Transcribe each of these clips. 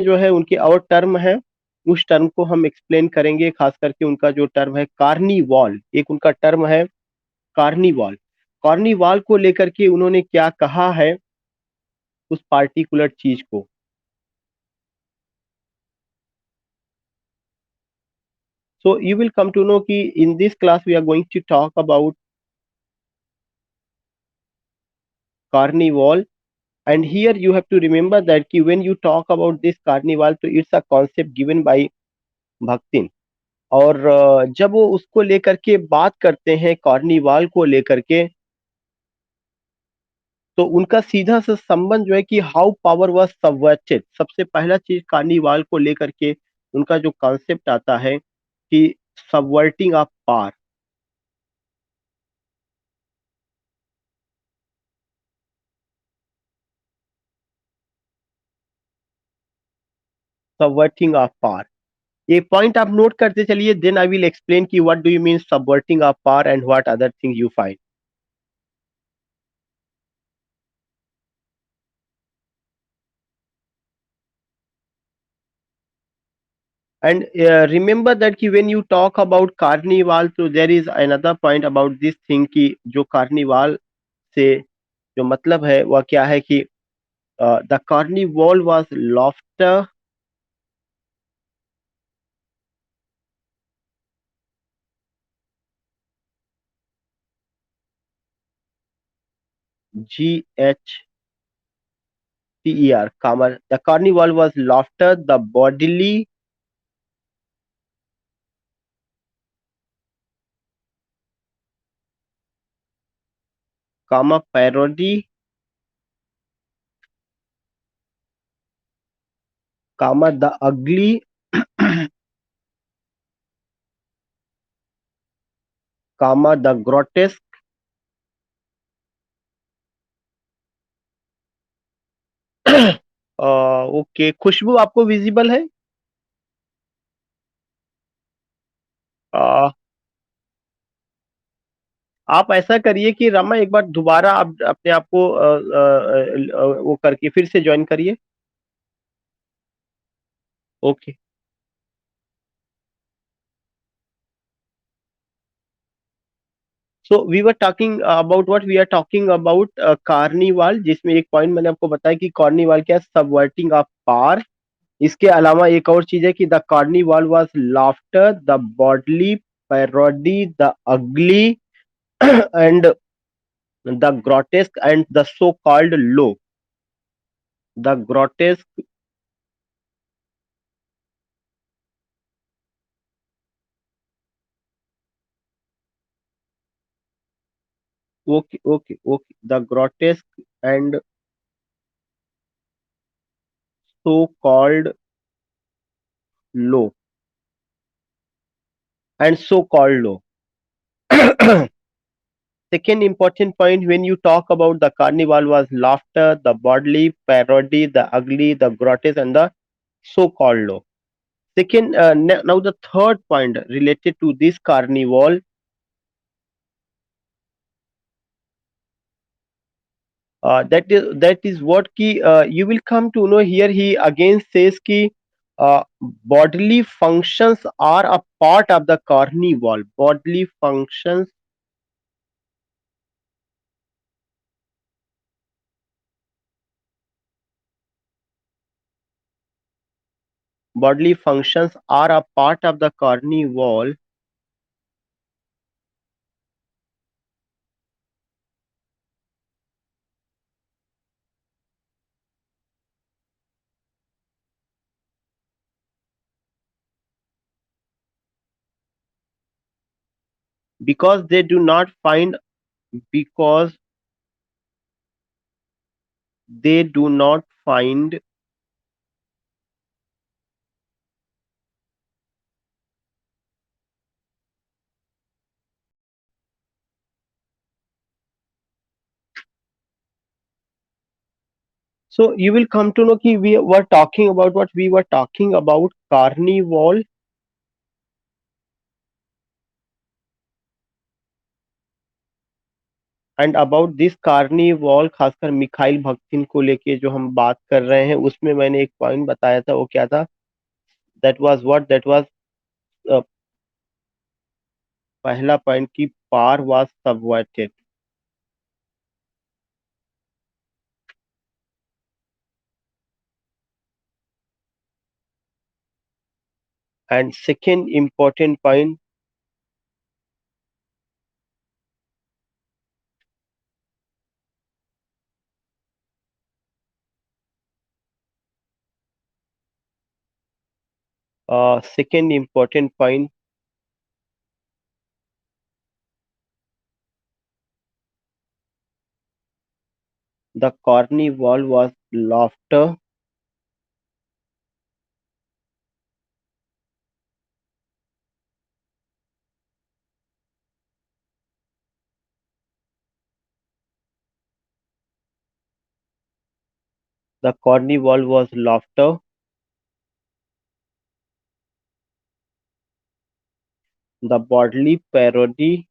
जो है उनके और टर्म है, उस टर्म को हम एक्सप्लेन करेंगे। खास करके उनका जो टर्म है कार्निवॉल, एक उनका टर्म है कार्निवॉल। कार्निवॉल को लेकर के उन्होंने क्या कहा है उस पार्टिकुलर चीज को। So you will come to know कि in this class we are going to talk about carnival, and here you have to remember that कि when you talk about this carnival तो it's a concept given by भक्तिन। और जब वो उसको लेकर के बात करते हैं कार्निवाल को लेकर के, तो उनका सीधा सा संबंध जो है कि हाउ पावर वाज सबवर्टेड। सबसे पहला चीज कार्निवाल को लेकर के उनका जो कॉन्सेप्ट आता है कि subverting of power, subverting of power. ये पॉइंट आप नोट करते चलिए, देन आई विल एक्सप्लेन कि what do you mean subverting of power and what other thing you find. And remember that कि when you talk about carnival, so there is another point about this thing कि जो carnival से जो मतलब है वह क्या है कि the carnival was laughter, GHTER, comma, the carnival was laughter, the bodily, comma, parody, comma, the ugly, comma, the grotesque। Okay, खुशबू आपको विजिबल है? आप ऐसा करिए कि रमा एक बार दोबारा आप अपने आप को वो करके फिर से ज्वाइन करिए। Okay. So we were talking about what we are talking about carnival, जिसमें एक पॉइंट मैंने आपको बताया कि कार्निवाल क्या है, सबवर्टिंग ऑफ पावर। इसके अलावा एक और चीज है कि the carnival was laughter, the bodily, parody, the ugly and the grotesque and the so called low. The grotesque, okay okay okay, the grotesque and so called low, and so called low। Second important point, when you talk about the carnival was laughter, the bodily, parody, the ugly, the grotesque, and the so called low। Second, now the third point related to this carnival, that is what ki you will come to know here. He again says ki bodily functions are a part of the carnival. Bodily functions, bodily functions are a part of the carnival because they do not find, because they do not find so you will come to know कि we were talking about what we were talking about carnival, and about this carnival, खासकर Mikhail Bakhtin को लेके जो हम बात कर रहे हैं, उसमें मैंने एक पॉइंट बताया था, वो क्या था? दैट वाज पहला पॉइंट की power was subverted, and second important point, second important point, the carnival was laughter, the carnival was laughter, the bodily parody,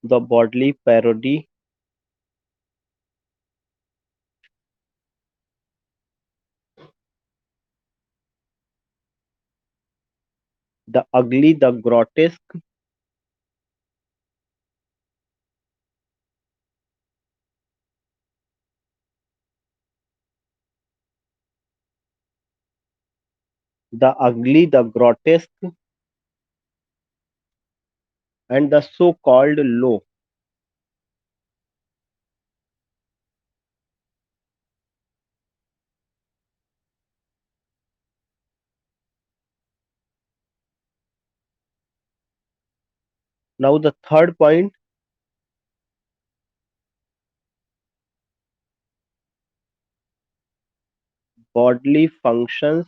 the bodily parody, the ugly, the grotesque, the grotesque, and the so-called low. Now the third point, bodily functions,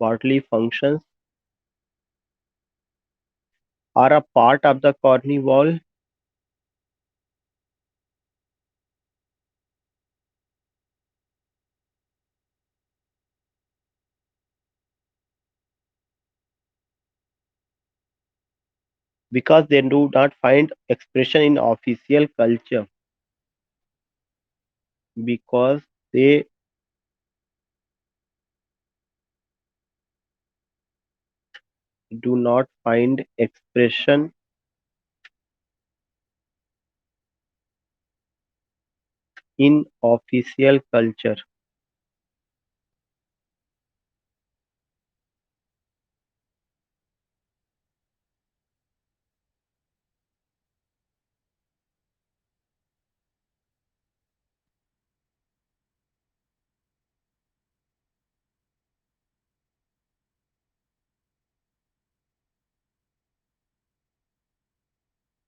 bodily functions are a part of the carnival because they do not find expression in official culture, because they do not find expression in official culture.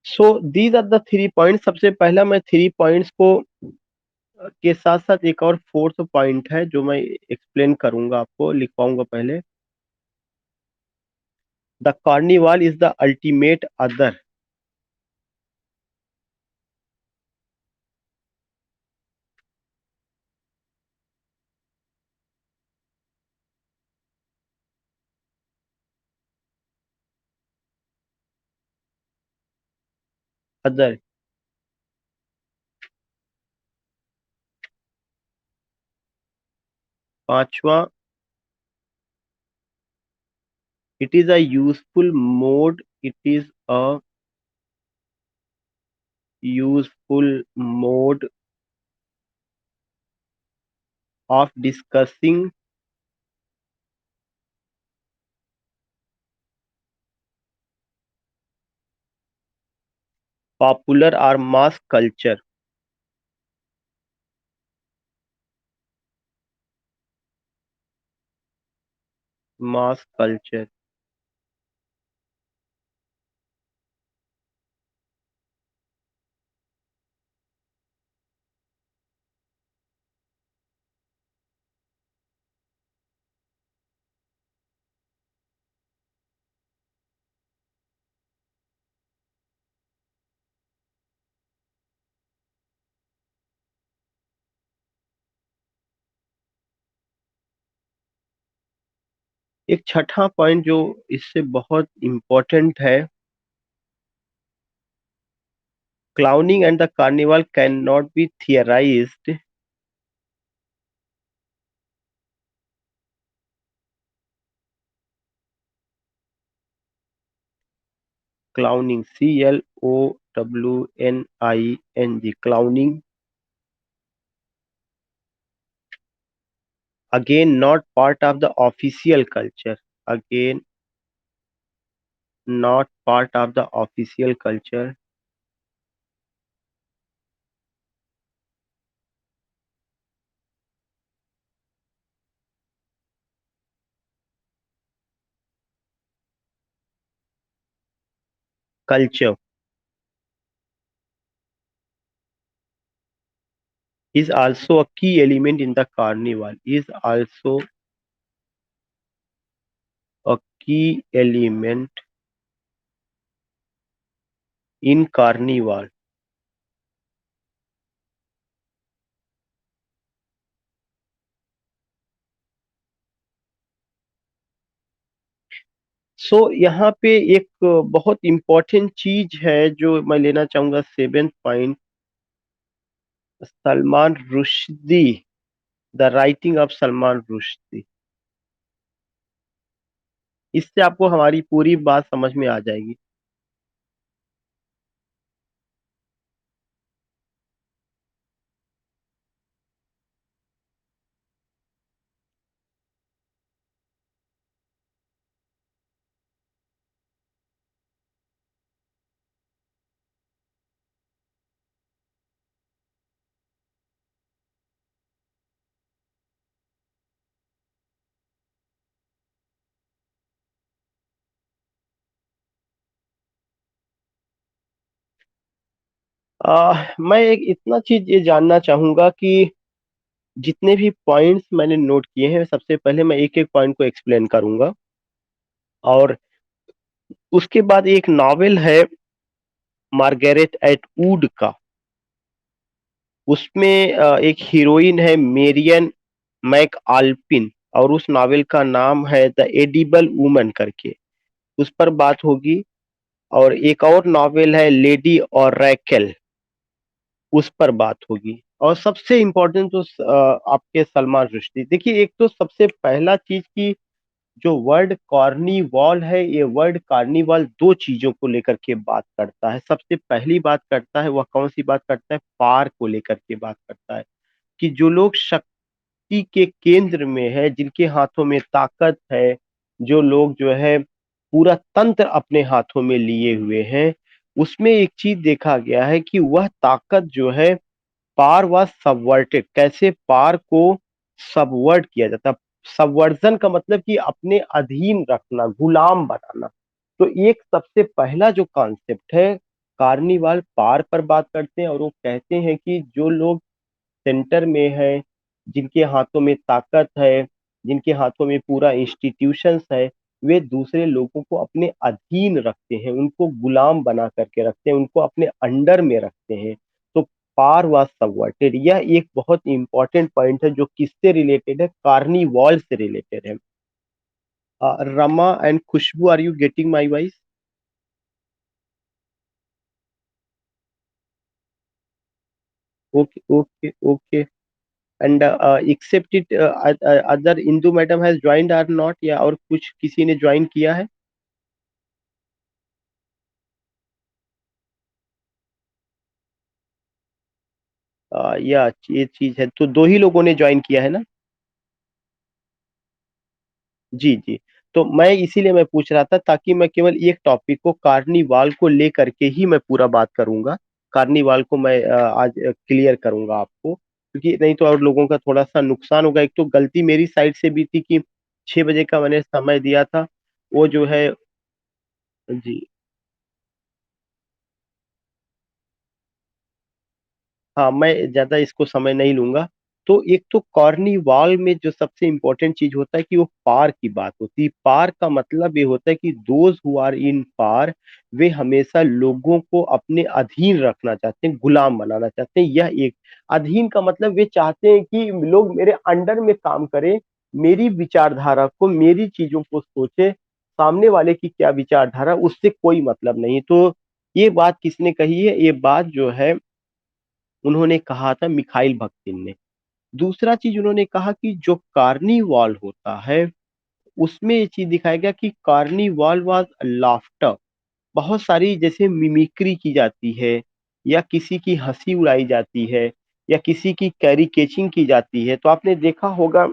So these are the three points. सबसे पहला मैं three points को के साथ साथ एक और fourth point है जो मैं एक्सप्लेन करूंगा, आपको लिखवाऊंगा पहले। The carnival is the ultimate other. Other. पांचवा, it is a useful mode, it is a useful mode of discussing popular और मास कल्चर। Mass culture. एक छठा पॉइंट जो इससे बहुत इम्पोर्टेंट है, clowning and the carnival cannot be theorized. Clowning, CLOWNING, clowning, again not part of the official culture, again not part of the official culture. Culture is also a key element in the carnival, is also a key element in carnival. यहाँ पे एक बहुत important चीज है जो मैं लेना चाहूंगा, seventh point, Salman Rushdie, the writing of Salman Rushdie. इससे आपको हमारी पूरी बात समझ में आ जाएगी। मैं एक इतना चीज ये जानना चाहूंगा कि जितने भी पॉइंट्स मैंने नोट किए हैं, सबसे पहले मैं एक एक पॉइंट को एक्सप्लेन करूंगा, और उसके बाद एक नॉवेल है मार्गरेट एटवुड का, उसमें एक हीरोइन है मेरियन मैक आल्पिन, और उस नॉवेल का नाम है द एडिबल वुमन करके, उस पर बात होगी। और एक और नॉवेल है लेडी और रैकेल, उस पर बात होगी। और सबसे इम्पोर्टेंट तो आपके सलमान रुश्दी। देखिए, एक तो सबसे पहला चीज की जो वर्ड कार्निवॉल है, ये वर्ड कार्निवल दो चीजों को लेकर के बात करता है। सबसे पहली बात करता है, वह कौन सी बात करता है? पार को लेकर के बात करता है, कि जो लोग शक्ति के केंद्र में है, जिनके हाथों में ताकत है, जो लोग जो है पूरा तंत्र अपने हाथों में लिए हुए हैं, उसमें एक चीज देखा गया है कि वह ताकत जो है, पार वॉज सबवर्टेड। कैसे पार को सबवर्ट किया जाता? सबवर्जन का मतलब कि अपने अधीन रखना, गुलाम बनाना। तो एक सबसे पहला जो कॉन्सेप्ट है, कार्निवाल पार पर बात करते हैं, और वो कहते हैं कि जो लोग सेंटर में है, जिनके हाथों में ताकत है, जिनके हाथों में पूरा इंस्टीट्यूशंस है, वे दूसरे लोगों को अपने अधीन रखते हैं, उनको गुलाम बना करके रखते हैं, उनको अपने अंडर में रखते हैं। तो पार वाज सबवर्टेड, यह एक बहुत इंपॉर्टेंट पॉइंट है जो किससे रिलेटेड है? कार्निवॉल से रिलेटेड है। Rama and Khushboo, are you getting my voice? Okay okay okay. And except it, other Indu madam has joined or not, या और कुछ किसी ने ज्वाइन किया है? या ये चीज है, तो दो ही लोगों ने ज्वाइन किया है ना? जी जी। तो मैं इसीलिए मैं पूछ रहा था, ताकि मैं केवल एक टॉपिक को, कार्निवाल को लेकर के ही मैं पूरा बात करूंगा। कार्निवाल को मैं आज क्लियर करूंगा आपको, क्योंकि नहीं तो और लोगों का थोड़ा सा नुकसान होगा। एक तो गलती मेरी साइड से भी थी कि 6 बजे का मैंने समय दिया था, वो जो है। जी हाँ, मैं ज्यादा इसको समय नहीं लूंगा। तो एक तो कार्निवाल में जो सबसे इंपॉर्टेंट चीज होता है कि वो पार की बात होती है। पार का मतलब ये होता है कि दोज हु आर इन पार, वे हमेशा लोगों को अपने अधीन रखना चाहते हैं, गुलाम बनाना चाहते हैं। यह एक अधीन का मतलब, वे चाहते हैं कि लोग मेरे अंडर में काम करें, मेरी विचारधारा को, मेरी चीजों को सोचे, सामने वाले की क्या विचारधारा, उससे कोई मतलब नहीं। तो ये बात किसने कही है? ये बात जो है उन्होंने कहा था मिखाइल भक्तिन ने। दूसरा चीज उन्होंने कहा कि जो कार्निवाल होता है उसमें ये चीज दिखाया गया कि कार्निवाल वाज लाफ्टर। बहुत सारी जैसे मिमिक्री की जाती है, या किसी की हंसी उड़ाई जाती है, या किसी की कैरिकेचिंग की जाती है। तो आपने देखा होगा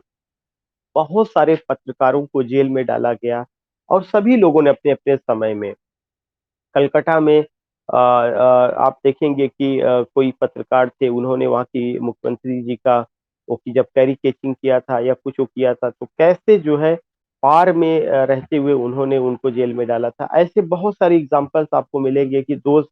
बहुत सारे पत्रकारों को जेल में डाला गया, और सभी लोगों ने अपने अपने समय में, कलकत्ता में आप देखेंगे कि कोई पत्रकार थे, उन्होंने वहाँ की मुख्यमंत्री जी का वो कि जब कैरिकेचिंग किया था या कुछ वो किया था, तो कैसे जो है पार में रहते हुए उन्होंने उनको जेल में डाला था। ऐसे बहुत सारे एग्जांपल्स आपको मिलेंगे कि those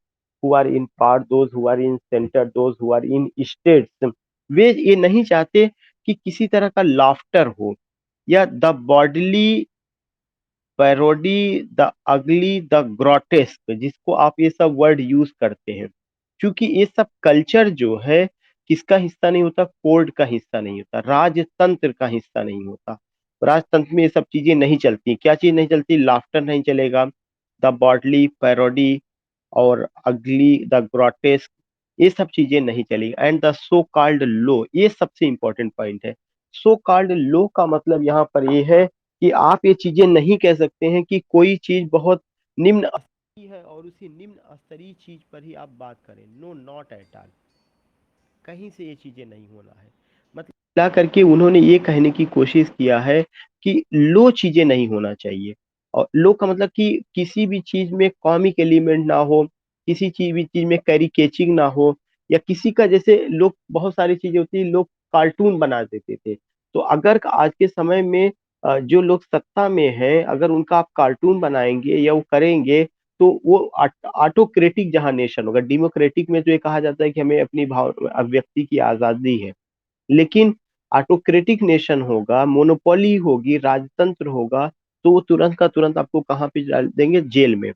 who are in power, those who are in centre, those who are in states, वे ये नहीं चाहते कि किसी तरह का लाफ्टर हो, या the bodily parody, the ugly, the grotesque, जिसको आप ये सब वर्ड यूज करते हैं। क्योंकि ये सब कल्चर जो है किसका हिस्सा नहीं होता? कोर्ट का हिस्सा नहीं होता, राजतंत्र का हिस्सा नहीं होता। राजतंत्र में ये सब चीजें नहीं चलती। क्या चीज नहीं चलती? लाफ्टर नहीं चलेगा, द बॉडली पैरोडी और अगली, द ग्रोटेस्क, ये सब चीजें नहीं चलेगी। एंड द सो कॉल्ड लो, ये सबसे इंपॉर्टेंट पॉइंट है। सो कॉल्ड लो का मतलब यहाँ पर ये है कि आप ये चीजें नहीं कह सकते हैं कि कोई चीज बहुत निम्न स्तरीय है और उसी निम्न स्तरीय चीज पर ही आप बात करें। No, not at all. कहीं से ये चीजें नहीं होना है। मतलब मिला करके उन्होंने ये कहने की कोशिश किया है कि लो चीजें नहीं होना चाहिए। और लो का मतलब कि किसी भी चीज में कॉमिक एलिमेंट ना हो, किसी चीज भी चीज में कैरिकेचिंग ना हो, या किसी का जैसे लोग बहुत सारी चीजें होती है, लोग कार्टून बना देते थे। तो अगर आज के समय में जो लोग सत्ता में हैं, अगर उनका आप कार्टून बनाएंगे या वो करेंगे, तो वो ऑटोक्रेटिक जहां नेशन होगा। डेमोक्रेटिक में तो ये कहा जाता है कि हमें अपनी भाव अभिव्यक्ति की आजादी है, लेकिन ऑटोक्रेटिक नेशन होगा, मोनोपोली होगी, राजतंत्र होगा, तो वो तुरंत का तुरंत आपको कहाँ पे डाल देंगे? जेल में।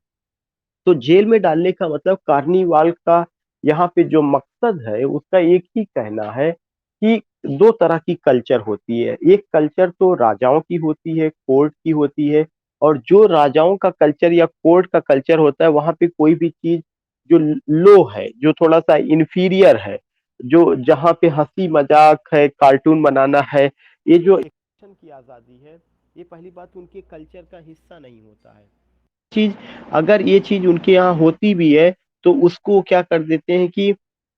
तो जेल में डालने का मतलब कार्निवाल का यहाँ पे जो मकसद है उसका एक ही कहना है कि दो तरह की कल्चर होती है। एक कल्चर तो राजाओं की होती है, कोर्ट की होती है, और जो राजाओं का कल्चर या कोर्ट का कल्चर होता है वहां पे कोई भी चीज जो लो है, जो थोड़ा सा इंफीरियर है, जो जहाँ पे हंसी मजाक है, कार्टून बनाना है, ये जो एक्सप्रेशन की आजादी है, ये पहली बात उनके कल्चर का हिस्सा नहीं होता है। चीज, अगर ये चीज उनके यहाँ होती भी है तो उसको क्या कर देते हैं कि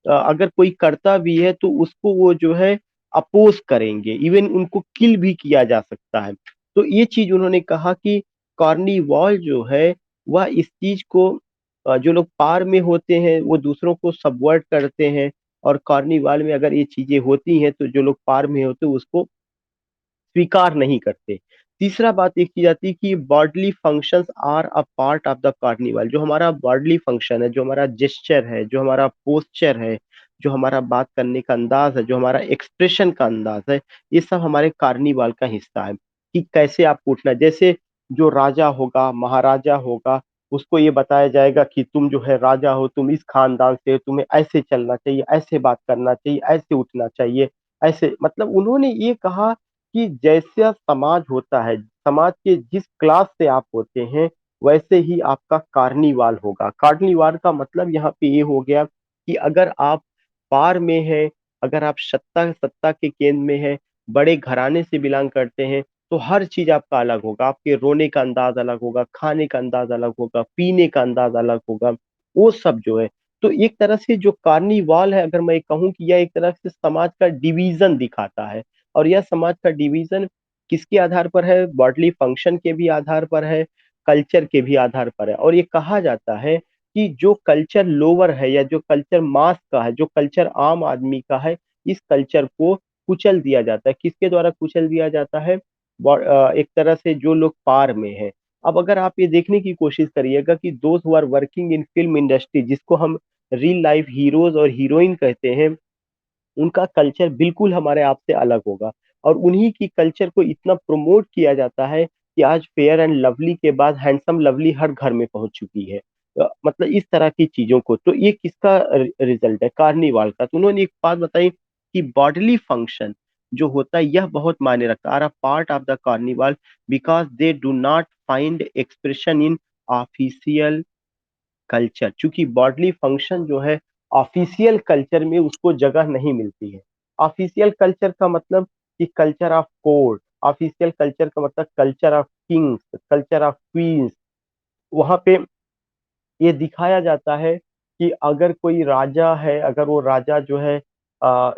अगर कोई करता भी है तो उसको वो जो है अपोज करेंगे, इवन उनको किल भी किया जा सकता है। तो ये चीज उन्होंने कहा कि कार्निवॉल जो है वह इस चीज को जो लोग पार में होते हैं वो दूसरों को सबवर्ट करते हैं, और कार्निवाल में अगर ये चीजें होती हैं तो जो लोग पार में होते हैं उसको स्वीकार नहीं करते। तीसरा बात एक चीज आती है कि bodily functions are a part of the carnival. जो हमारा बॉडली फंक्शन है, जो हमारा जेस्चर है, जो हमारा पोस्चर है, जो हमारा बात करने का अंदाज है, जो हमारा एक्सप्रेशन का अंदाज है, ये सब हमारे कार्निवाल का हिस्सा है। कि कैसे आप उठना, जैसे जो राजा होगा, महाराजा होगा, उसको ये बताया जाएगा कि तुम जो है राजा हो, तुम इस खानदान से हो, तुम्हें ऐसे चलना चाहिए, ऐसे बात करना चाहिए, ऐसे उठना चाहिए, ऐसे। मतलब उन्होंने ये कहा कि जैसा समाज होता है, समाज के जिस क्लास से आप होते हैं, वैसे ही आपका कार्निवाल होगा। कार्निवाल का मतलब यहाँ पे ये हो गया कि अगर आप पार में हैं, अगर आप सत्ता सत्ता के केंद्र में हैं, बड़े घराने से बिलोंग करते हैं, तो हर चीज आपका अलग होगा। आपके रोने का अंदाज अलग होगा, खाने का अंदाज अलग होगा, पीने का अंदाज अलग होगा, वो सब जो है। तो एक तरह से जो कार्निवाल है, अगर मैं कहूँ कि यह एक तरह से समाज का डिवीजन दिखाता है। और यह समाज का डिवीजन किसके आधार पर है? बॉडली फंक्शन के भी आधार पर है, कल्चर के भी आधार पर है। और ये कहा जाता है कि जो कल्चर लोअर है, या जो कल्चर मास का है, जो कल्चर आम आदमी का है, इस कल्चर को कुचल दिया जाता है। किसके द्वारा कुचल दिया जाता है? एक तरह से जो लोग पार में है। अब अगर आप ये देखने की कोशिश करिएगा कि those who are working in film industry, जिसको हम रियल लाइफ हीरोज और हीरोइन कहते हैं, उनका कल्चर बिल्कुल हमारे आप से अलग होगा। और उन्हीं की कल्चर को इतना प्रमोट किया जाता है कि आज फेयर एंड लवली के बाद हैंडसम लवली हर घर में पहुंच चुकी है। मतलब इस तरह की चीजों को, तो ये किसका रिजल्ट है? कार्निवाल का। तो उन्होंने एक बात बताई कि बॉडली फंक्शन, जो होता है यह बहुत मायने रखता है। Are a part of the carnival because they do not find expression in official culture. चूंकि बॉडली फंक्शन जो है ऑफिशियल कल्चर में उसको जगह नहीं मिलती है। ऑफिशियल कल्चर का मतलब कि culture of court, official culture का मतलब culture of kings, culture of queens, वहां पे ये दिखाया जाता है कि अगर कोई राजा है, अगर वो राजा जो है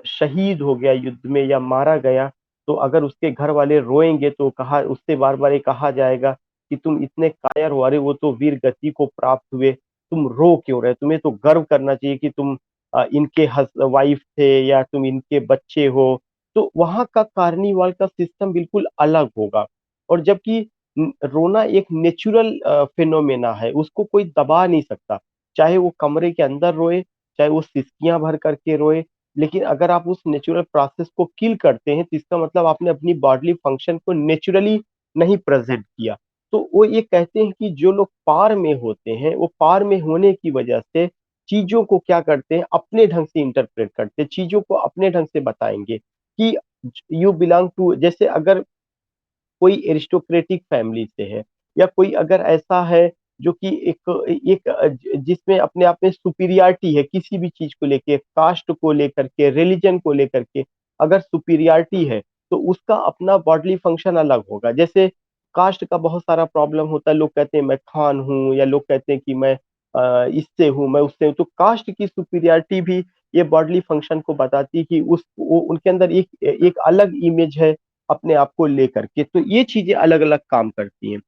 शहीद हो गया युद्ध में या मारा गया, तो अगर उसके घर वाले रोएंगे तो कहा उससे बार बार ये कहा जाएगा कि तुम इतने कायर हो, अरे वो तो वीर गति को प्राप्त हुए, तुम रो क्यों रहे, तुम्हें तो गर्व करना चाहिए कि तुम इनके वाइफ थे या तुम इनके बच्चे हो। तो वहां का कार्निवाल का सिस्टम बिल्कुल अलग होगा। और जबकि रोना एक नेचुरल फिनोमेना है, उसको कोई दबा नहीं सकता। चाहे वो कमरे के अंदर रोए, चाहे वो सिसकियां भर करके रोए, लेकिन अगर आप उस नेचुरल प्रोसेस को किल करते हैं तो इसका मतलब आपने अपनी बॉडली फंक्शन को नेचुरली नहीं प्रेजेंट किया। तो वो ये कहते हैं कि जो लोग पार में होते हैं वो पार में होने की वजह से चीजों को क्या करते हैं, अपने ढंग से इंटरप्रेट करते हैं, चीजों को अपने ढंग से बताएंगे कि यू बिलोंग टू, जैसे अगर कोई एरिस्टोक्रेटिक फैमिली से है, या कोई अगर ऐसा है जो कि जिसमें अपने आप में सुपीरियरिटी है किसी भी चीज को लेके, कास्ट को लेकर के, रिलीजन को लेकर के, अगर सुपीरियरिटी है तो उसका अपना बॉडली फंक्शन अलग होगा। जैसे कास्ट का बहुत सारा प्रॉब्लम होता है, लोग कहते हैं मैं खान हूँ, या लोग कहते हैं कि मैं इससे हूँ, मैं उससे हूँ। तो कास्ट की सुपीरियरिटी भी ये बॉडली फंक्शन को बताती है कि उनके अंदर एक एक अलग इमेज है अपने आप को लेकर के। तो ये चीजें अलग अलग काम करती हैं।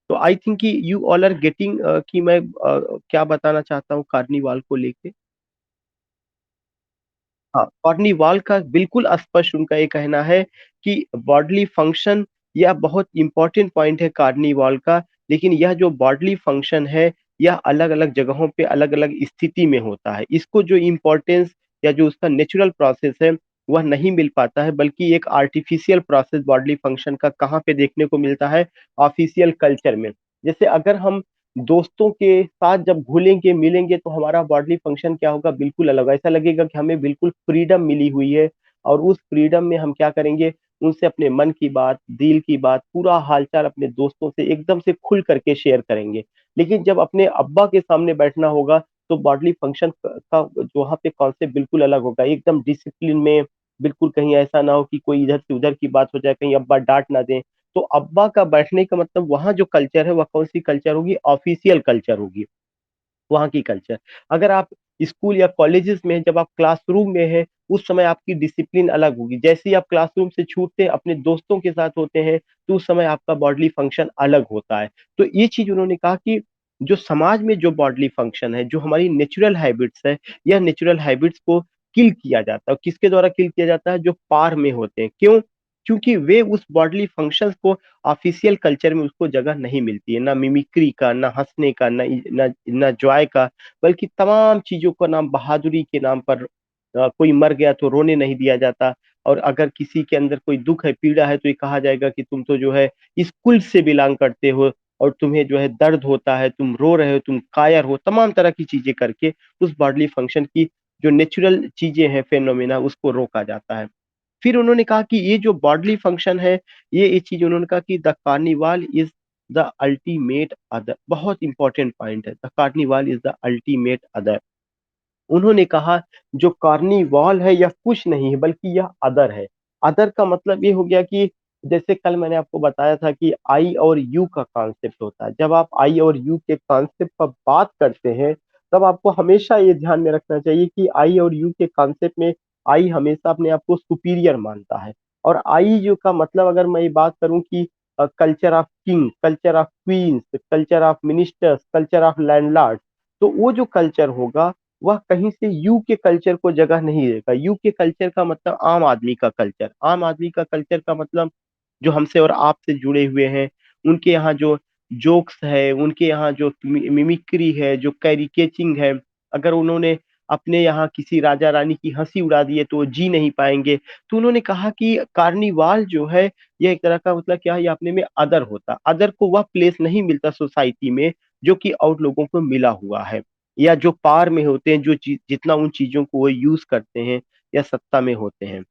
तो आई थिंक कि यू ऑल आर गेटिंग कि मैं क्या बताना चाहता हूँ कार्निवाल को लेके। हाँ, कार्निवाल का बिल्कुल स्पष्ट उनका ये कहना है कि बॉडली फंक्शन यह बहुत इंपॉर्टेंट पॉइंट है कार्निवाल का। लेकिन यह जो बॉडली फंक्शन है यह अलग अलग जगहों पे अलग अलग स्थिति में होता है। इसको जो इम्पोर्टेंस या जो उसका नेचुरल प्रोसेस है वह नहीं मिल पाता है, बल्कि एक आर्टिफिशियल प्रोसेस बॉडली फंक्शन का कहाँ पे देखने को मिलता है, ऑफिशियल कल्चर में। जैसे अगर हम दोस्तों के साथ जब घुलेंगे मिलेंगे तो हमारा बॉडली फंक्शन क्या होगा, बिल्कुल अलग। ऐसा लगेगा कि हमें बिल्कुल फ्रीडम मिली हुई है, और उस फ्रीडम में हम क्या करेंगे, उनसे अपने मन की बात, दिल की बात, पूरा हालचाल अपने दोस्तों से एकदम से खुल करके शेयर करेंगे। लेकिन जब अपने अब्बा के सामने बैठना होगा तो बॉडली फंक्शन का जो वहाँ पे कॉन्सेप्ट बिल्कुल अलग होगा, एकदम डिसिप्लिन में। बिल्कुल कहीं ऐसा ना हो कि कोई इधर से उधर की बात हो जाए, कहीं अब्बा डांट ना दें। तो अब्बा का बैठने का मतलब वहाँ जो कल्चर है वह कौन सी कल्चर होगी, ऑफिशियल कल्चर होगी, वहाँ की कल्चर। अगर आप स्कूल या कॉलेजेस में जब आप क्लासरूम में है उस समय आपकी डिसिप्लिन अलग होगी। जैसे ही आप क्लासरूम से छूटते हैं अपने दोस्तों के साथ होते हैं तो उस समय आपका बॉडली फंक्शन अलग होता है। तो ये चीज उन्होंने कहा कि जो समाज में जो बॉडली फंक्शन है, जो हमारी नेचुरल हैबिट्स है, यह नेचुरल हैबिट्स को किल किया जाता है। किसके द्वारा किल किया जाता है, जो पार में होते हैं। क्यों? क्योंकि वे उस बॉडली फंक्शंस को ऑफिशियल कल्चर में उसको जगह नहीं मिलती है, ना मिमिक्री का, ना हंसने का, ना जॉय का, बल्कि तमाम चीजों का नाम बहादुरी के नाम पर कोई मर गया तो रोने नहीं दिया जाता। और अगर किसी के अंदर कोई दुख है, पीड़ा है, तो ये कहा जाएगा कि तुम तो जो है इस कुल से बिलोंग करते हो, और तुम्हें जो है दर्द होता है, तुम रो रहे हो, तुम कायर हो, तमाम तरह की चीजें करके उस बॉडली फंक्शन की जो नेचुरल चीजें हैं, फेनोमेना, उसको रोका जाता है। फिर उन्होंने कहा कि ये जो बॉडली फंक्शन है, ये चीज उन्होंने कहा कि the carnival is the ultimate other. बहुत इंपॉर्टेंट पॉइंट है, the carnival is the ultimate other. उन्होंने कहा जो कार्निवाल है यह कुछ नहीं है बल्कि यह अदर है। अदर का मतलब ये हो गया कि जैसे कल मैंने आपको बताया था कि आई और यू का कॉन्सेप्ट होता है। जब आप आई और यू के कॉन्सेप्ट पर बात करते हैं तब आपको हमेशा ये ध्यान में रखना चाहिए कि आई और यू के कॉन्सेप्ट में आई हमेशा अपने आप को सुपीरियर मानता है। और आई जो का मतलब अगर मैं ये बात करूं कि culture of king, culture of queens, culture of ministers, culture of landlord, तो वो जो कल्चर होगा वह कहीं से यू के कल्चर को जगह नहीं देगा। यू के कल्चर का मतलब आम आदमी का कल्चर, आम आदमी का कल्चर का मतलब जो हमसे और आपसे जुड़े हुए हैं, उनके यहाँ जो जोक्स है, उनके यहाँ जो मिमिक्री है, जो कैरिकेचिंग है, अगर उन्होंने अपने यहाँ किसी राजा रानी की हंसी उड़ा दी है तो वो जी नहीं पाएंगे। तो उन्होंने कहा कि कार्निवाल जो है यह एक तरह का मतलब क्या है, ये अपने में अदर होता, अदर को वह प्लेस नहीं मिलता सोसाइटी में जो कि और लोगों को मिला हुआ है, या जो पार में होते हैं, जो जितना उन चीजों को वो यूज करते हैं या सत्ता में होते हैं।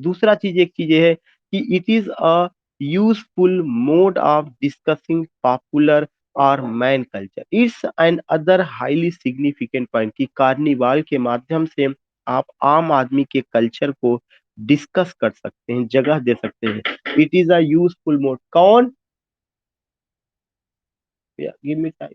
दूसरा चीज, एक चीज ये है कि it is a useful mode of discussing popular और man culture. It's an other highly significant point कि कार्निवाल के माध्यम से आप आम आदमी के कल्चर को डिस्कस कर सकते हैं, जगह दे सकते हैं। It is a useful mode. कौन, गिव मी टाइम।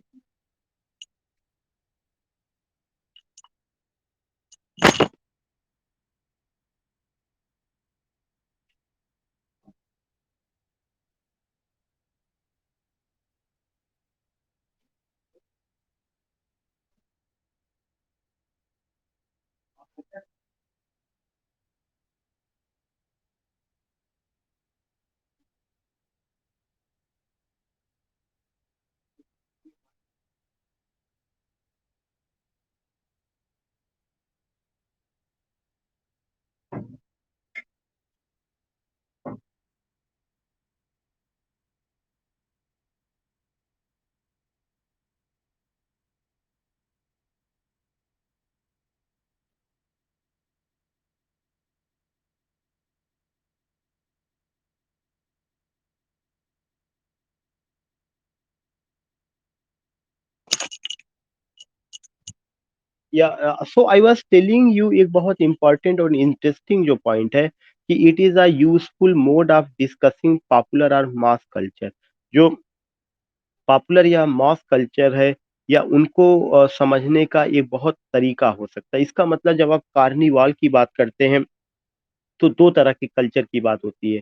या सो आई वाज टेलिंग यू, एक बहुत इंपॉर्टेंट और इंटरेस्टिंग जो पॉइंट है कि it is a useful mode of discussing popular और मास कल्चर। जो पॉपुलर या मास कल्चर है, या उनको समझने का एक बहुत तरीका हो सकता है। इसका मतलब जब आप कार्निवाल की बात करते हैं तो दो तरह के कल्चर की बात होती है।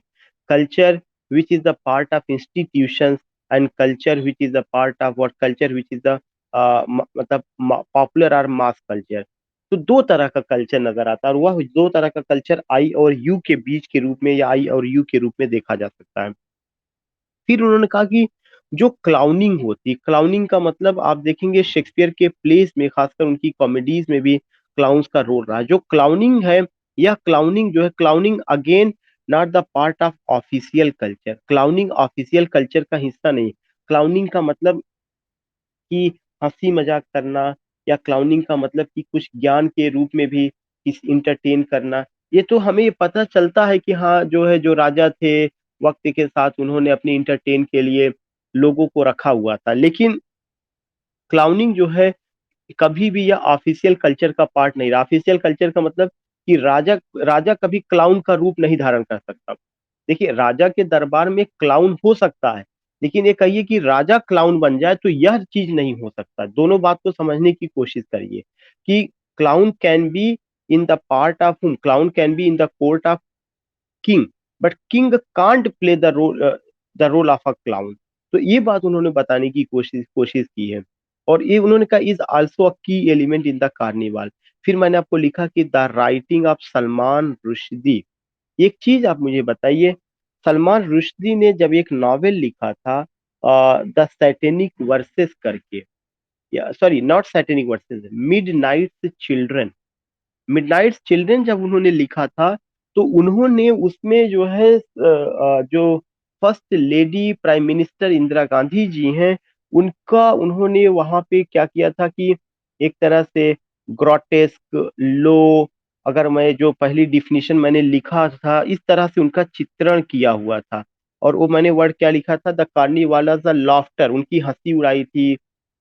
Culture which is the part of institutions, and culture which is the part of what, culture which is the मतलब पॉपुलर और मास कल्चर। तो दो तरह का कल्चर नजर आता है, और वह दो तरह का कल्चर आई और यू के बीच के रूप में, या आई और यू के रूप में देखा जा सकता है। फिर उन्होंने कहा कि जो क्लाउनिंग होती है, क्लाउनिंग का मतलब आप देखेंगे शेक्सपियर के प्लेस में, खासकर उनकी कॉमेडीज में भी क्लाउन्स का रोल रहा है। जो क्लाउनिंग है, या क्लाउनिंग जो है, clowning again not the part of official culture. Clowning official culture का हिस्सा नहीं। क्लाउनिंग का मतलब कि हंसी मजाक करना, या क्लाउनिंग का मतलब कि कुछ ज्ञान के रूप में भी किस इंटरटेन करना। ये तो हमें पता चलता है कि हाँ, जो है, जो राजा थे वक्त के साथ, उन्होंने अपने इंटरटेन के लिए लोगों को रखा हुआ था। लेकिन क्लाउनिंग जो है, कभी भी यह ऑफिशियल कल्चर का पार्ट नहीं रहा। ऑफिशियल कल्चर का मतलब कि राजा राजा कभी क्लाउन का रूप नहीं धारण कर सकता। देखिए, राजा के दरबार में क्लाउन हो सकता है, लेकिन ये कहिए कि राजा क्लाउन बन जाए तो यह चीज नहीं हो सकता। दोनों बात को समझने की कोशिश करिए कि clown can be in the part of whom, clown can be in the court of king, but king can't play the role of a clown. तो ये बात उन्होंने बताने की कोशिश कोशिश की है। और ये उन्होंने कहा इज आल्सो अ की एलिमेंट इन द कार्निवाल। फिर मैंने आपको लिखा कि the writing of Salman Rushdie. एक चीज आप मुझे बताइए, सलमान रुश्दी ने जब एक नॉवेल लिखा था द सैटेनिक वर्सेस करके, या sorry not Satanic Verses, Midnight's Children, Midnight Children जब उन्होंने लिखा था, तो उन्होंने उसमें जो है जो first lady prime minister Indira Gandhi ji हैं, उनका उन्होंने वहां पे क्या किया था कि एक तरह से ग्रोटेस्क लो, अगर मैं जो पहली डिफिनीशन मैंने लिखा था, इस तरह से उनका चित्रण किया हुआ था। और वो मैंने वर्ड क्या लिखा था, द कार्निवालाज द लॉफ्टर, उनकी हंसी उड़ाई थी,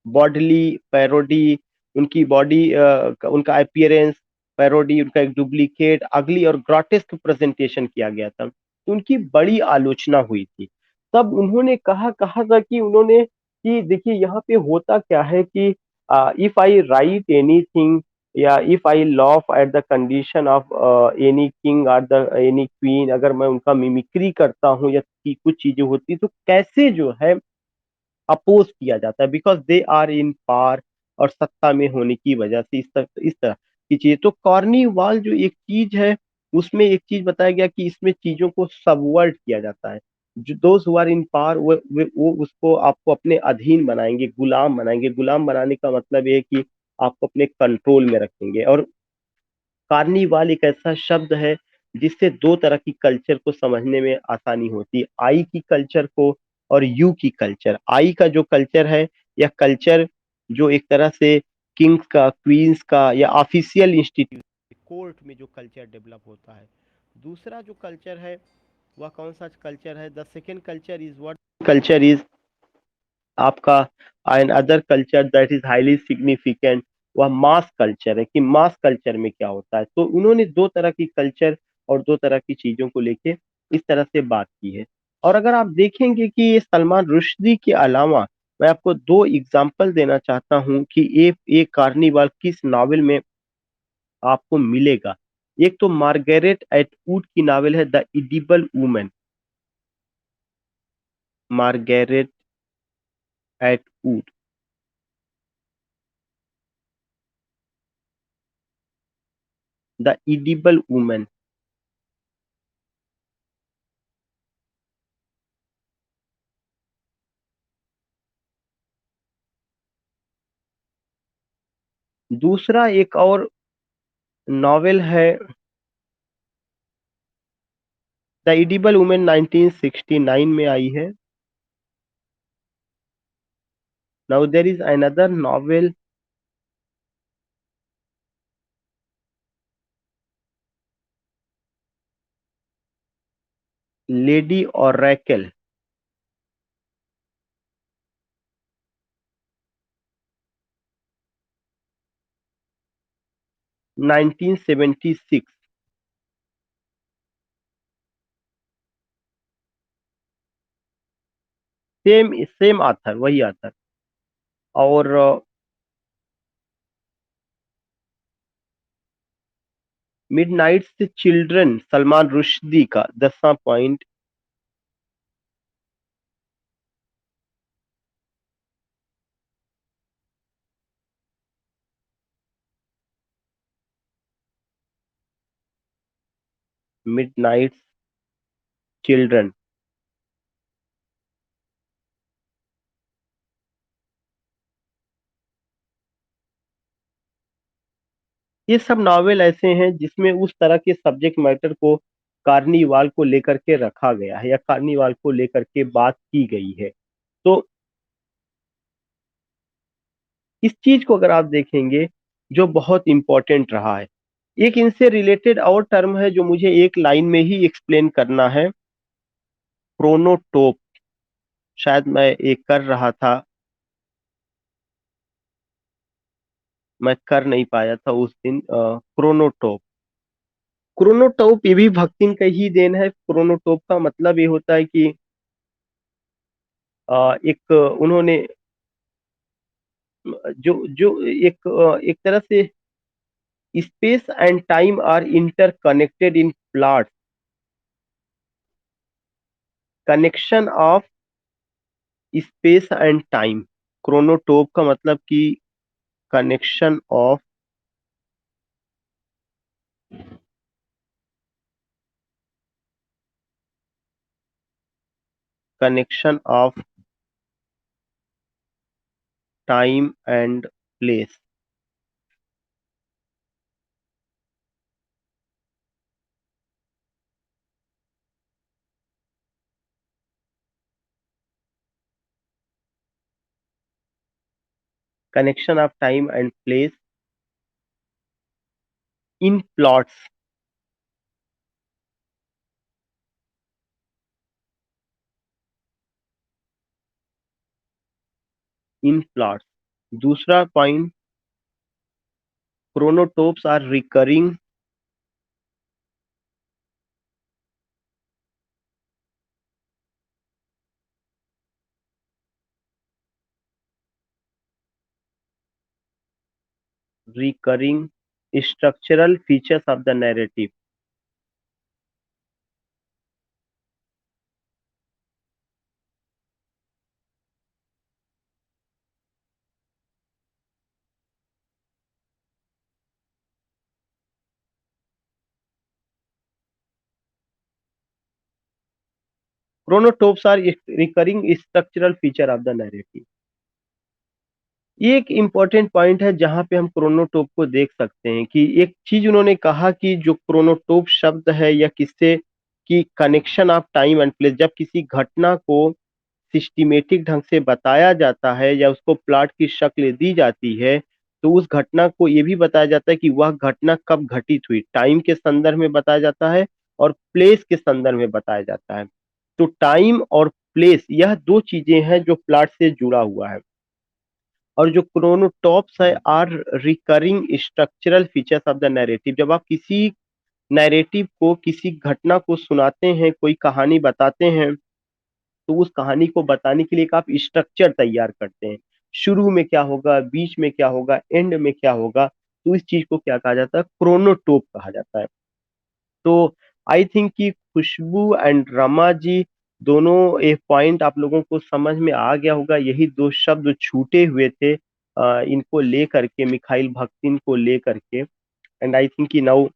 बॉडली पैरोडी, उनकी बॉडी, उनका अपीयरेंस पैरोडी, उनका एक डुप्लीकेट अगली और ग्रॉटेस्क प्रेजेंटेशन किया गया था, तो उनकी बड़ी आलोचना हुई थी। तब उन्होंने कहा कहा था कि उन्होंने कि देखिए यहाँ पे होता क्या है कि इफ आई राइट एनीथिंग, या if I loaf at the condition of any king और द एनी क्वीन, अगर मैं उनका मिमिक्री करता हूँ या की कुछ चीजें होती तो कैसे जो है अपोज किया जाता है, because they are in power, और सत्ता में होने की वजह से इस तरह की चीज। तो कार्निवाल जो एक चीज है, उसमें एक चीज बताया गया कि इसमें चीजों को सबवर्ट किया जाता है। जो those who are in power, वो उसको आपको अपने अधीन बनाएंगे, गुलाम बनाएंगे। गुलाम बनाने का मतलब ये है कि आपको अपने कंट्रोल में रखेंगे। और कार्निवाल एक ऐसा शब्द है जिससे दो तरह की कल्चर को समझने में आसानी होती है, आई की कल्चर को और यू की कल्चर। आई का जो कल्चर है, या कल्चर जो एक तरह से किंग्स का, क्वींस का, या ऑफिशियल इंस्टीट्यूट कोर्ट में जो कल्चर डेवलप होता है, दूसरा जो कल्चर है वह कौन सा कल्चर है? The second culture is what culture is आपका an other culture that is highly significant, वह मास कल्चर है कि मास कल्चर में क्या होता है। तो उन्होंने दो तरह की कल्चर और दो तरह की चीजों को लेके इस तरह से बात की है। और अगर आप देखेंगे कि ये सलमान रुश्दी के अलावा मैं आपको दो एग्जाम्पल देना चाहता हूं कि ये कार्निवाल किस नॉवेल में आपको मिलेगा। एक तो मार्गरेट एटवुड की नॉवेल है the edible women, Margaret Atwood. The edible women. दूसरा एक और नॉवेल है द इडिबल वुमेन, 1969 में आई है। Now there is another novel, Lady Oracle, nineteen seventy six. Same same author, वही आथर। और मिडनाइट्स चिल्ड्रन सलमान रुश्दी का 10वां पॉइंट। Midnights children. ये सब नॉवेल ऐसे हैं जिसमें उस तरह के सब्जेक्ट मैटर को कार्निवाल को लेकर के रखा गया है या कार्निवाल को लेकर के बात की गई है। तो इस चीज को अगर आप देखेंगे जो बहुत इंपॉर्टेंट रहा है, एक इनसे रिलेटेड और टर्म है जो मुझे एक लाइन में ही एक्सप्लेन करना है, क्रोनोटोप। शायद मैं एक कर रहा था, मैं कर नहीं पाया था उस दिन। क्रोनोटोप, क्रोनोटोप ये भी भक्तिन का ही देन है। क्रोनोटोप का मतलब ये होता है कि एक उन्होंने जो जो एक तरह से space and time are interconnected in plot, connection of space and time. Chronotope का मतलब कि connection of, connection of time and place. Connection of time and place in plots, in plots. दूसरा point, chronotopes are recurring, recurring structural features of the narrative। chronotopes are recurring structural feature of the narrative। ये एक important point है जहां पे हम क्रोनोटोप को देख सकते हैं कि एक चीज उन्होंने कहा कि जो क्रोनोटोप शब्द है या किससे कि connection of time and place, जब किसी घटना को सिस्टमेटिक ढंग से बताया जाता है या उसको प्लॉट की शक्ल दी जाती है, तो उस घटना को ये भी बताया जाता है कि वह घटना कब घटित हुई, टाइम के संदर्भ में बताया जाता है और प्लेस के संदर्भ में बताया जाता है। तो टाइम और प्लेस यह दो चीजें हैं जो प्लॉट से जुड़ा हुआ है। और जो क्रोनोटॉप्स है are recurring structural features of the narrative. जब आप किसी नैरेटिव को, किसी घटना को सुनाते हैं, कोई कहानी बताते हैं, तो उस कहानी को बताने के लिए एक आप स्ट्रक्चर तैयार करते हैं। शुरू में क्या होगा, बीच में क्या होगा, एंड में क्या होगा, तो इस चीज को क्या कहा जाता है, क्रोनोटोप कहा जाता है। तो आई थिंक कि खुशबू एंड रमा जी दोनों, एक पॉइंट आप लोगों को समझ में आ गया होगा। यही दो शब्द छूटे हुए थे इनको लेकर के, मिखाइल भक्तिन को लेकर के। एंड आई थिंक कि now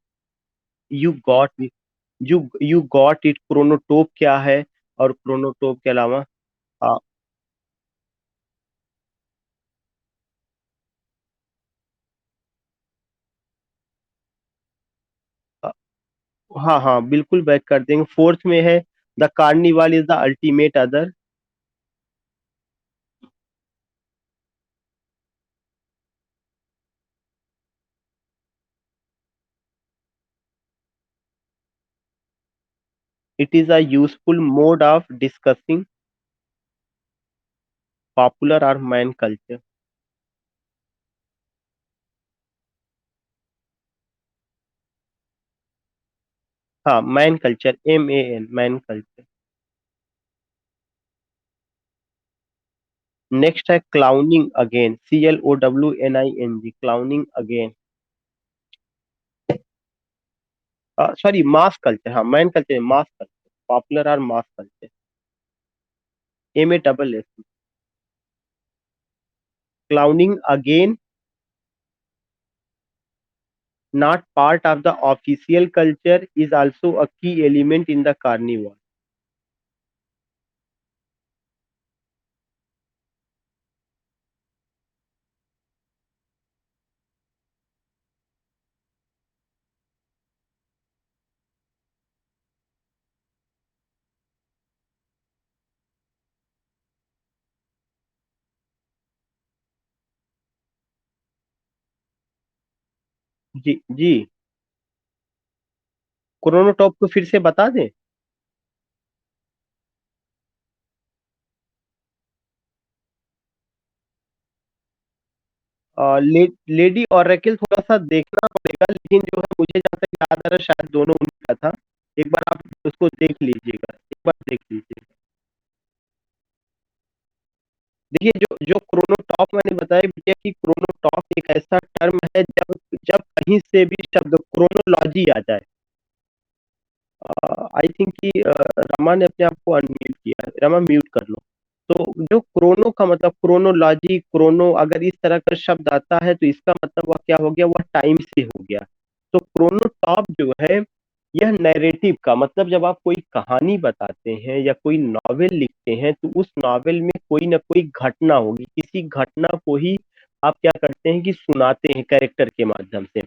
you got you got it, chronotope क्या है और क्रोनोटोप के अलावा। हाँ हाँ हाँ, बिल्कुल बैक कर देंगे। फोर्थ में है the carnival is the ultimate other. It is a useful mode of discussing popular और मैन कल्चर। हाँ, man culture, MAN, man culture. Next है clowning again, CLOWNING, clowning again. Sorry, mass culture, हाँ man culture, mass culture, popular और mass culture, MASS। Clowning again, not part of the official culture, is also a key element in the carnival। जी जी, chronotope को फिर से बता दें। Lady oracle थोड़ा सा देखना पड़ेगा, लेकिन जो है मुझे जहाँ तक याद आ रहा है शायद दोनों उनका था। एक बार आप उसको देख लीजिएगा, एक बार देख लीजिएगा। देखिए, जो जो क्रोनोटॉप मैंने बताया भैया कि क्रोनोटॉप एक ऐसा टर्म है जब जब कहीं से भी शब्द क्रोनोलॉजी आ जाए। आई थिंक कि रमा ने अपने आप को अनम्यूट किया है, रमा म्यूट कर लो। तो जो क्रोनो का मतलब, क्रोनोलॉजी, क्रोनो अगर इस तरह का शब्द आता है तो इसका मतलब वह क्या हो गया, वह टाइम से हो गया। तो क्रोनोटॉप जो है, यह नैरेटिव का मतलब, जब आप कोई कहानी बताते हैं या कोई नॉवेल लिखते हैं तो उस नॉवेल में कोई ना कोई घटना होगी, किसी घटना को ही आप क्या करते हैं कि सुनाते हैं कैरेक्टर के माध्यम से।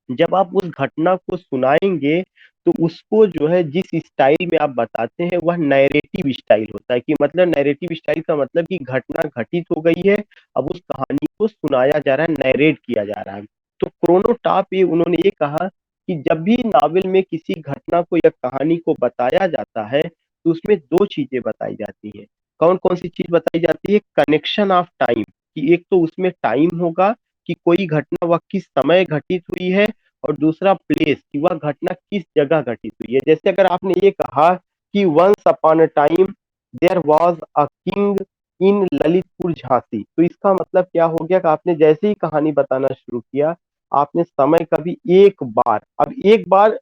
जब आप उस घटना को सुनाएंगे तो उसको जो है जिस स्टाइल में आप बताते हैं वह नैरेटिव स्टाइल होता है। कि मतलब नैरेटिव स्टाइल का मतलब कि घटना घटित हो गई है, अब उस कहानी को सुनाया जा रहा है, नैरेट किया जा रहा है। तो क्रोनोटाप ये उन्होंने ये कहा कि जब भी नावल में किसी घटना को या कहानी को बताया जाता है तो उसमें दो चीजें बताई जाती है। कौन कौन सी चीज बताई जाती है, कनेक्शन ऑफ टाइम, कि एक तो उसमें टाइम होगा कि कोई घटना वह किस समय घटित हुई है, और दूसरा प्लेस कि वह घटना किस जगह घटित हुई है। जैसे अगर आपने ये कहा कि once upon a time there was a king in Lalitpur Jhansi, तो इसका मतलब क्या हो गया कि आपने जैसे ही कहानी बताना शुरू किया, आपने समय का भी एक बार, अब एक बार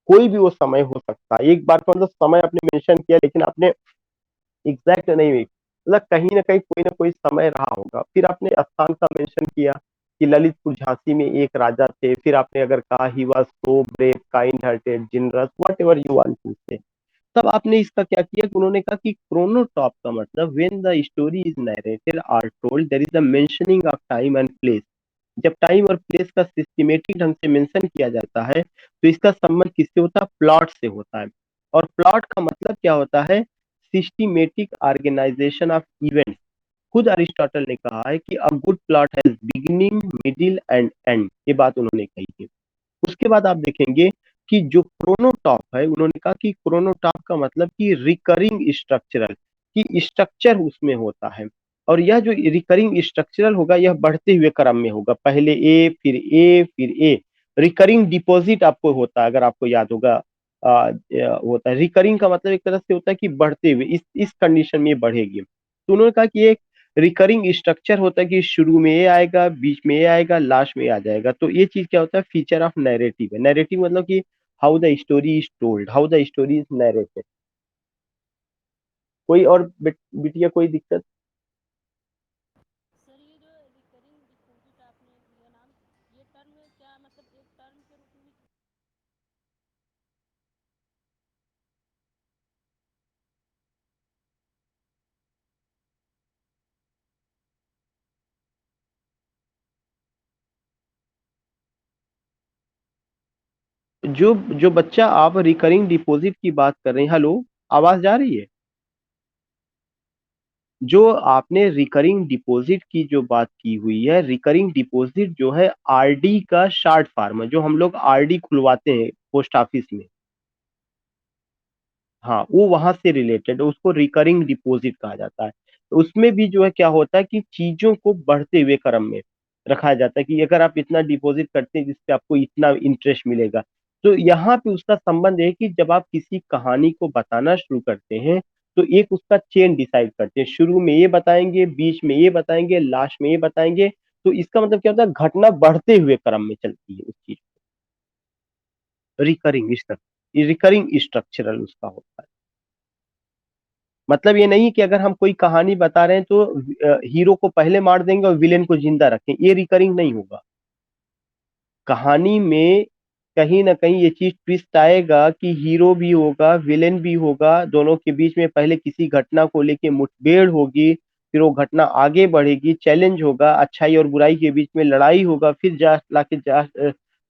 कोई भी वो समय हो सकता है, एक बार का मतलब समय आपने मेंशन किया, लेकिन आपने एग्जैक्ट नहीं हुई, मतलब कहीं ना कहीं कोई ना कोई समय रहा होगा। फिर आपने स्थान का मेंशन किया कि ललितपुर झांसी में एक राजा थे, फिर आपने अगर कहा he was so brave, kind hearted, generous, whatever you want to say. तब आपने इसका क्या किया कि उन्होंने कहा कि क्रोनोटॉप का मतलब when the story is narrated or told there is the mentioning of time and place. जब टाइम और प्लेस का सिस्टमेटिक ढंग से मेंशन किया जाता है तो इसका संबंध किससे होता है, प्लॉट से होता है। और प्लॉट का मतलब क्या होता है, सिस्टमेटिक ऑर्गेनाइजेशन ऑफ इवेंट्स। खुद अरिस्टोटल ने कहा है कि a good plot has beginning, middle and and, ये बात उन्होंने कही थी। उसके बाद आप देखेंगे कि जो क्रोनोटॉप है, उन्होंने कहा कि क्रोनोटॉप का मतलब कि रिकरिंग स्ट्रक्चरल, कि स्ट्रक्चर उसमें होता है। और यह जो रिकरिंग स्ट्रक्चरल होगा यह बढ़ते हुए क्रम में होगा, पहले ए फिर ए फिर ए। रिकरिंग डिपॉजिट आपको होता है, अगर आपको याद होगा, होता है रिकरिंग का मतलब एक तरह से होता है कि बढ़ते हुए, इस कंडीशन में ये बढ़ेगी। तो उन्होंने कहा कि एक रिकरिंग स्ट्रक्चर होता है कि शुरू में ये आएगा, बीच में ये आएगा, लास्ट में ये आ जाएगा। तो ये चीज क्या होता है, फीचर ऑफ नैरेटिव है। नैरेटिव मतलब कि how the story is told, how the story is narrated. कोई और बिटिया कोई दिक्कत? सर ये जो रिकरिंग डिपॉजिट आपने लिया नाम, ये टर्म क्या मतलब एक टर्म के रूप में? जो जो बच्चा आप रिकरिंग डिपॉजिट की बात कर रहे हैं, हेलो, आवाज जा रही है? जो आपने रिकरिंग डिपॉजिट की जो बात की हुई है, रिकरिंग डिपॉजिट जो है आरडी का शॉर्ट फॉर्म है, जो हम लोग आरडी खुलवाते हैं पोस्ट ऑफिस में। हाँ, वो वहां से रिलेटेड है, उसको रिकरिंग डिपॉजिट कहा जाता है। तो उसमें भी जो है क्या होता है कि चीजों को बढ़ते हुए क्रम में रखा जाता है, कि अगर आप इतना डिपॉजिट करते हैं जिससे आपको इतना इंटरेस्ट मिलेगा। तो यहाँ पे उसका संबंध है कि जब आप किसी कहानी को बताना शुरू करते हैं, तो एक उसका चेन डिसाइड करते हैं, शुरू में ये बताएंगे, बीच में ये बताएंगे, लास्ट में ये बताएंगे। तो इसका मतलब क्या होता है, घटना बढ़ते हुए क्रम में चलती है उस चीज। रिकरिंग स्ट्रक्चर, रिकरिंग स्ट्रक्चरल उसका होता है। मतलब ये नहीं कि अगर हम कोई कहानी बता रहे हैं तो हीरो को पहले मार देंगे और विलेन को जिंदा रखें, ये रिकरिंग नहीं होगा। कहानी में कहीं ना कहीं ये चीज ट्विस्ट आएगा कि हीरो भी होगा, विलेन भी होगा, दोनों के बीच में पहले किसी घटना को लेके मुठभेड़ होगी, फिर वो घटना आगे बढ़ेगी, चैलेंज होगा, अच्छाई और बुराई के बीच में लड़ाई होगा, फिर जा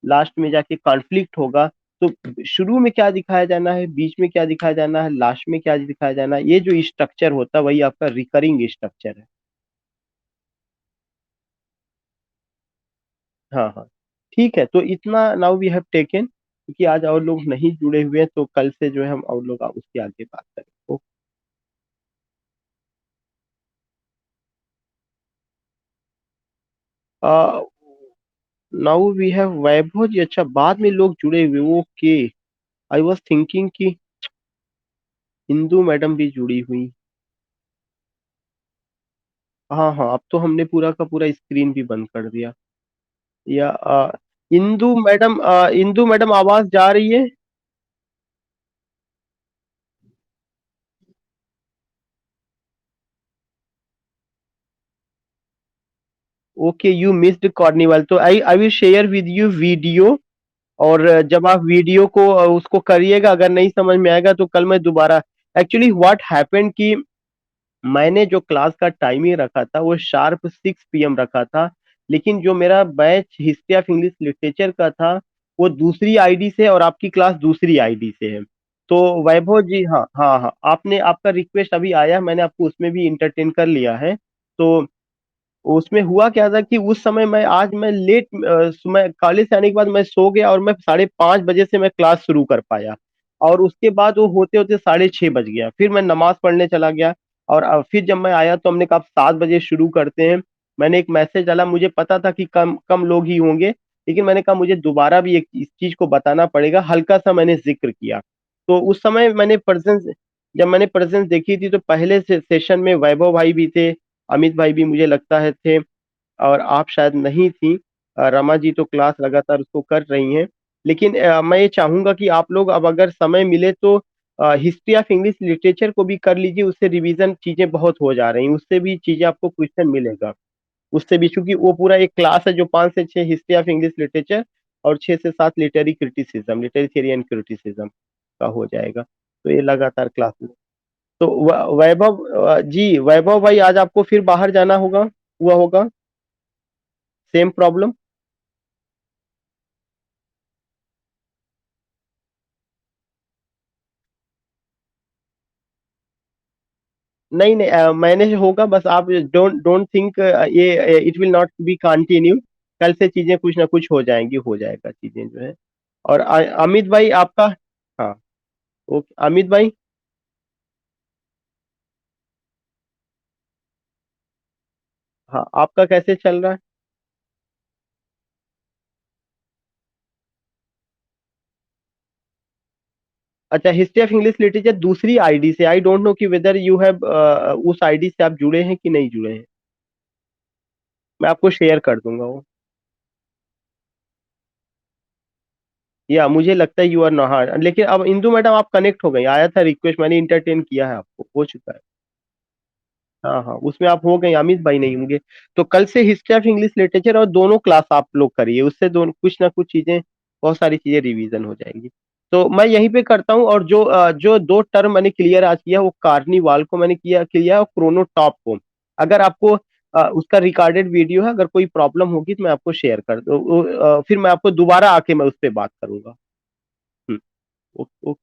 लास्ट में जाके कॉन्फ्लिक्ट होगा। तो शुरू में क्या दिखाया जाना है, बीच में क्या दिखाया जाना है, लास्ट में क्या दिखाया जाना है, ये जो स्ट्रक्चर होता है वही आपका रिकरिंग स्ट्रक्चर है। हाँ हाँ, ठीक है। तो इतना नाउ वी हैव टेकन, क्योंकि आज और लोग नहीं जुड़े हुए हैं, तो कल से जो है हम और लोग उसके आगे बात करेंगे। नाउ वी हैव वैभव जी, अच्छा बाद में लोग जुड़े हुए, ओके। आई वाज थिंकिंग कि इंदू मैडम भी जुड़ी हुई। हाँ हाँ, अब तो हमने पूरा का पूरा स्क्रीन भी बंद कर दिया। या इंदू मैडम आवाज जा रही है? ओके, यू मिस्ड कार्निवल, तो I I will share with you video. और जब आप वीडियो को उसको करिएगा, अगर नहीं समझ में आएगा तो कल मैं दोबारा। एक्चुअली व्हाट हैपेंड कि मैंने जो क्लास का टाइमिंग रखा था वो शार्प 6 PM रखा था, लेकिन जो मेरा batch history of English literature का था वो दूसरी आईडी से, और आपकी क्लास दूसरी आईडी से है। तो वैभव जी, हाँ हाँ हाँ, आपने आपका रिक्वेस्ट अभी आया, मैंने आपको उसमें भी इंटरटेन कर लिया है। तो उसमें हुआ क्या था कि उस समय मैं लेट, मैं कॉलेज से आने के बाद मैं सो गया, और मैं 5:30 बजे से मैं क्लास शुरू कर पाया। और उसके बाद वो होते होते 6:30 बज गया, फिर मैं नमाज पढ़ने चला गया। और फिर जब मैं आया तो हमने कहा 7 बजे शुरू करते हैं। मैंने एक मैसेज डाला, मुझे पता था कि कम कम लोग ही होंगे, लेकिन मैंने कहा मुझे दोबारा भी एक इस चीज को बताना पड़ेगा, हल्का सा मैंने जिक्र किया। तो उस समय जब मैंने प्रेजेंस देखी थी, तो पहले से सेशन में वैभव भाई भी थे, अमित भाई भी मुझे लगता है थे, और आप शायद नहीं थी। रमा जी तो क्लास लगातार उसको कर रही हैं। लेकिन मैं ये चाहूंगा कि आप लोग अब अगर समय मिले तो हिस्ट्री ऑफ इंग्लिश लिटरेचर को भी कर लीजिए, उससे रिवीजन चीजें बहुत हो जा रही हैं, उससे भी चीजें आपको क्वेश्चन मिलेगा। उससे भी, क्योंकि वो पूरा एक क्लास है जो 5 से 6 हिस्ट्री ऑफ इंग्लिश लिटरेचर और 6 से 7 literary criticism, literary theory and criticism का हो जाएगा। तो ये लगातार क्लास में। तो वैभव जी, वैभव भाई आज आपको फिर बाहर जाना होगा, हुआ होगा, सेम प्रॉब्लम? नहीं नहीं, मैनेज होगा, बस आप डोंट डोंट थिंक, ये it will not be continue. कल से चीजें कुछ ना कुछ हो जाएंगी, हो जाएगा चीजें जो है। और अमित भाई आपका? हाँ। ओके अमित भाई। हाँ आपका कैसे चल रहा है? अच्छा, हिस्ट्री ऑफ इंग्लिश लिटरेचर दूसरी आईडी से, आई डोंट नो कि वेदर यू हैव उस आईडी से आप जुड़े हैं कि नहीं जुड़े हैं। मैं आपको शेयर कर दूंगा वो। या मुझे लगता है यू आर नॉट, लेकिन अब इंदु मैडम आप कनेक्ट हो गई, आया था रिक्वेस्ट, मैंने इंटरटेन किया है आपको, हो चुका है। हाँ हाँ, उसमें आप हो गए, अमित भाई नहीं होंगे। तो कल से हिस्ट्री ऑफ इंग्लिश लिटरेचर और दोनों क्लास आप लोग करिए, उससे दोनों कुछ ना कुछ चीजें, बहुत सारी चीजें रिवीजन हो जाएंगी। तो मैं यहीं पे करता हूँ, और जो दो टर्म मैंने क्लियर आज किया, वो कार्निवाल को मैंने किया क्लियर, और क्रोनोटॉप को। अगर आपको उसका रिकॉर्डेड वीडियो है, अगर कोई प्रॉब्लम होगी तो मैं आपको शेयर कर दूँ, फिर मैं आपको दोबारा आके मैं उस पर बात करूंगा। हम्म। ओके।